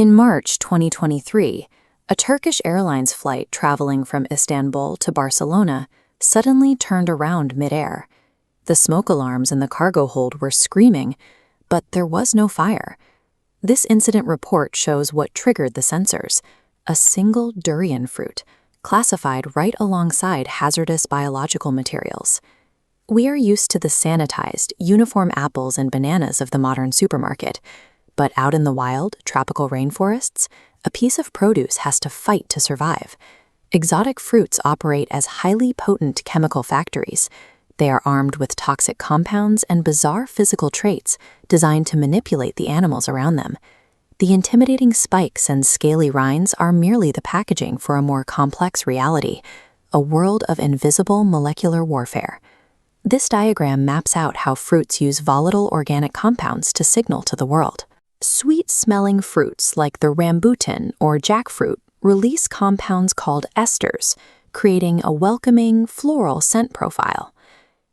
In March 2023, a Turkish Airlines flight traveling from Istanbul to Barcelona suddenly turned around midair. The smoke alarms in the cargo hold were screaming, but there was no fire. This incident report shows what triggered the sensors: a single durian fruit, classified right alongside hazardous biological materials. We are used to the sanitized, uniform apples and bananas of the modern supermarket, but out in the wild, tropical rainforests, a piece of produce has to fight to survive. Exotic fruits operate as highly potent chemical factories. They are armed with toxic compounds and bizarre physical traits designed to manipulate the animals around them. The intimidating spikes and scaly rinds are merely the packaging for a more complex reality, a world of invisible molecular warfare. This diagram maps out how fruits use volatile organic compounds to signal to the world. Sweet-smelling fruits like the rambutan or jackfruit release compounds called esters, creating a welcoming, floral scent profile.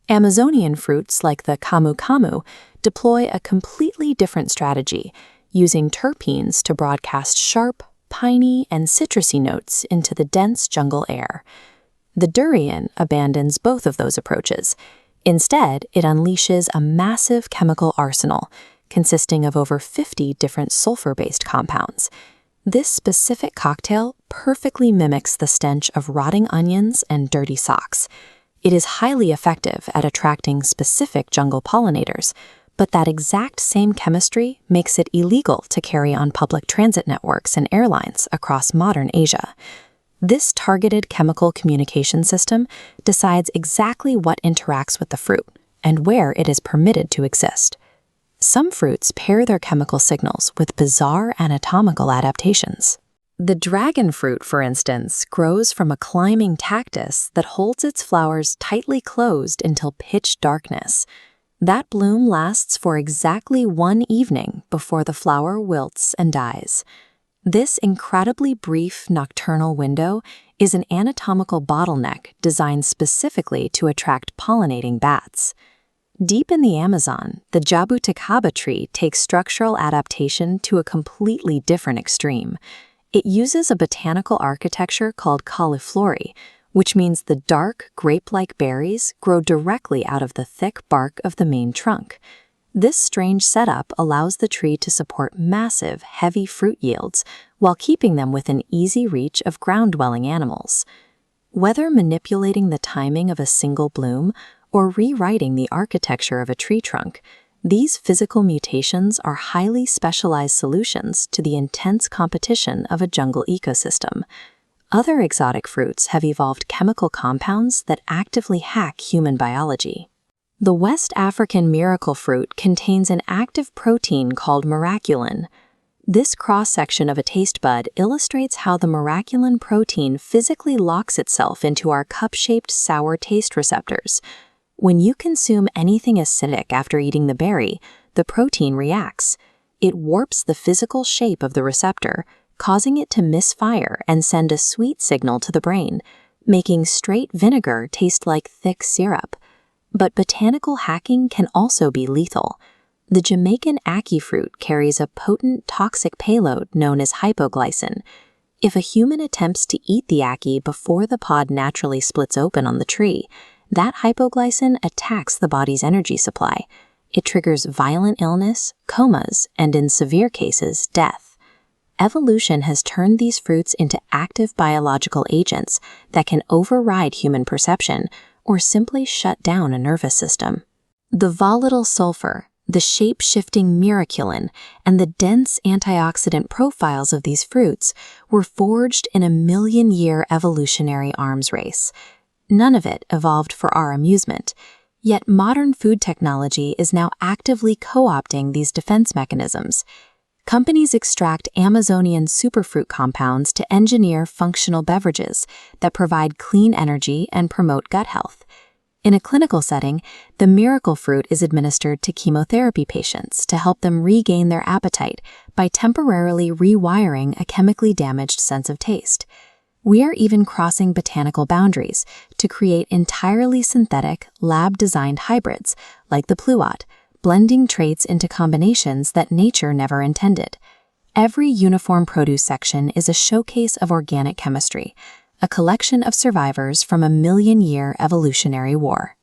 Amazonian fruits like the camu camu deploy a completely different strategy, using terpenes to broadcast sharp, piney, and citrusy notes into the dense jungle air. The durian abandons both of those approaches. Instead, it unleashes a massive chemical arsenal, consisting of over 50 different sulfur-based compounds. This specific cocktail perfectly mimics the stench of rotting onions and dirty socks. It is highly effective at attracting specific jungle pollinators, but that exact same chemistry makes it illegal to carry on public transit networks and airlines across modern Asia. This targeted chemical communication system decides exactly what interacts with the fruit and where it is permitted to exist. Some fruits pair their chemical signals with bizarre anatomical adaptations. The dragon fruit, for instance, grows from a climbing cactus that holds its flowers tightly closed until pitch darkness. That bloom lasts for exactly one evening before the flower wilts and dies. This incredibly brief nocturnal window is an anatomical bottleneck designed specifically to attract pollinating bats. Deep in the Amazon, the jabuticaba tree takes structural adaptation to a completely different extreme. It uses a botanical architecture called cauliflory, which means the dark, grape-like berries grow directly out of the thick bark of the main trunk. This strange setup allows the tree to support massive, heavy fruit yields while keeping them within easy reach of ground-dwelling animals. Whether manipulating the timing of a single bloom or rewriting the architecture of a tree trunk, these physical mutations are highly specialized solutions to the intense competition of a jungle ecosystem. Other exotic fruits have evolved chemical compounds that actively hack human biology. The West African miracle fruit contains an active protein called miraculin. This cross-section of a taste bud illustrates how the miraculin protein physically locks itself into our cup-shaped sour taste receptors. When you consume anything acidic after eating the berry, the protein reacts. It warps the physical shape of the receptor, causing it to misfire and send a sweet signal to the brain, making straight vinegar taste like thick syrup. But botanical hacking can also be lethal. The Jamaican ackee fruit carries a potent toxic payload known as hypoglycin. If a human attempts to eat the ackee before the pod naturally splits open on the tree, that hypoglycin attacks the body's energy supply. It triggers violent illness, comas, and in severe cases, death. Evolution has turned these fruits into active biological agents that can override human perception or simply shut down a nervous system. The volatile sulfur, the shape-shifting miraculin, and the dense antioxidant profiles of these fruits were forged in a million-year evolutionary arms race. None of it evolved for our amusement, yet modern food technology is now actively co-opting these defense mechanisms. Companies extract Amazonian superfruit compounds to engineer functional beverages that provide clean energy and promote gut health. In a clinical setting, the miracle fruit is administered to chemotherapy patients to help them regain their appetite by temporarily rewiring a chemically damaged sense of taste. We are even crossing botanical boundaries to create entirely synthetic, lab-designed hybrids like the pluot, blending traits into combinations that nature never intended. Every uniform produce section is a showcase of organic chemistry, a collection of survivors from a million-year evolutionary war.